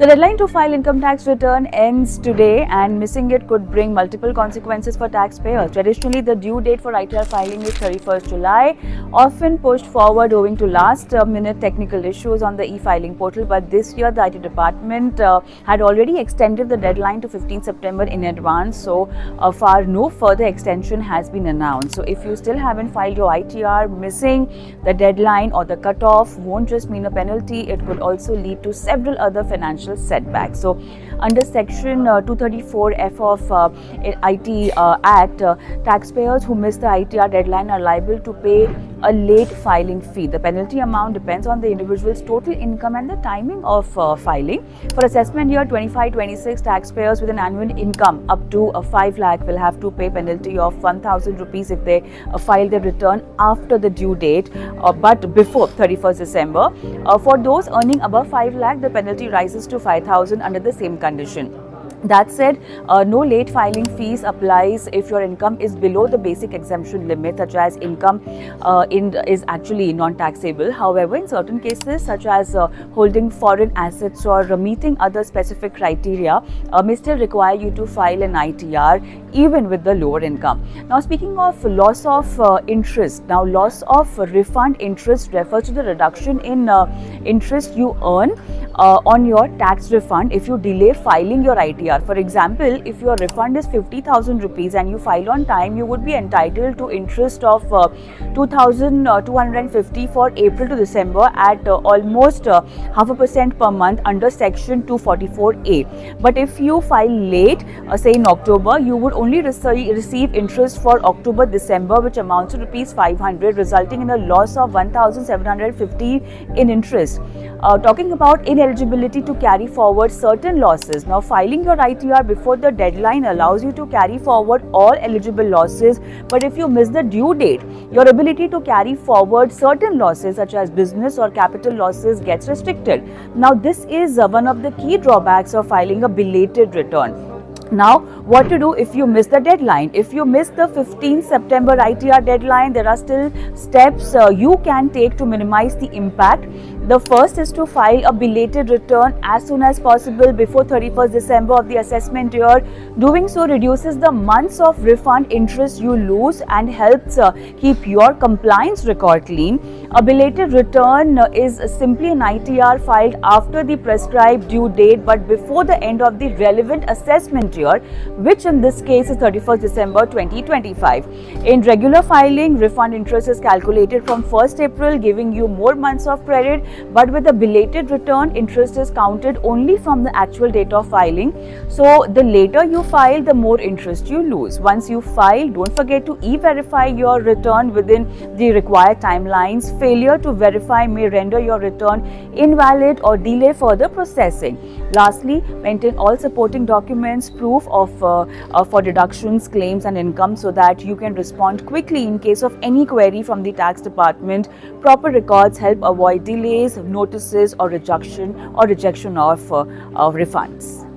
The deadline to file income tax return ends today, and missing it could bring multiple consequences for taxpayers. Traditionally, the due date for ITR filing is 31st July, often pushed forward owing to last-minute technical issues on the e-filing portal. But this year, the IT department had already extended the deadline to 15 September in advance. So far, no further extension has been announced. So if you still haven't filed your ITR, missing the deadline or the cutoff won't just mean a penalty. It could also lead to several other financial setbacks. So under section 234F of IT Act, taxpayers who miss the ITR deadline are liable to pay a late filing fee. The penalty amount depends on the individual's total income and the timing of filing. For assessment year 25-26, taxpayers with an annual income up to 5 lakh will have to pay penalty of 1,000 rupees if they file their return after the due date but before 31st December. For those earning above 5 lakh, the penalty rises to 5,000 under the same condition. That said, no late filing fees applies if your income is below the basic exemption limit, such as income is actually non-taxable. However, in certain cases, such as holding foreign assets or meeting other specific criteria, may still require you to file an ITR even with the lower income. Now, speaking of loss of interest, now loss of refund interest refers to the reduction in interest you earn on your tax refund if you delay filing your ITR. For example, if your refund is 50,000 rupees and you file on time, you would be entitled to interest of 2,250 for April to December at almost 0.5% per month under section 244A. But if you file late, say in October, you would only receive interest for October, December, which amounts to rupees 500, resulting in a loss of 1,750 in interest. Talking about ineligibility to carry forward certain losses. Now, filing your ITR before the deadline allows you to carry forward all eligible losses, but if you miss the due date, your ability to carry forward certain losses such as business or capital losses gets restricted. Now, this is one of the key drawbacks of filing a belated return. Now, what to do if you miss the deadline? If you miss the 15 September ITR deadline, there are still steps you can take to minimize the impact. The first is to file a belated return as soon as possible before 31st December of the assessment year. Doing so reduces the months of refund interest you lose and helps keep your compliance record clean. A belated return is simply an ITR filed after the prescribed due date but before the end of the relevant assessment year, which in this case is 31st December 2025. In regular filing, refund interest is calculated from 1st April, giving you more months of credit. But with a belated return, interest is counted only from the actual date of filing. So the later you file, the more interest you lose. Once you file, don't forget to e-verify your return within the required timelines. Failure to verify may render your return invalid or delay further processing. Lastly, maintain all supporting documents, proof of for deductions, claims and income so that you can respond quickly in case of any query from the tax department. Proper records help avoid delays, notices or rejection of refunds.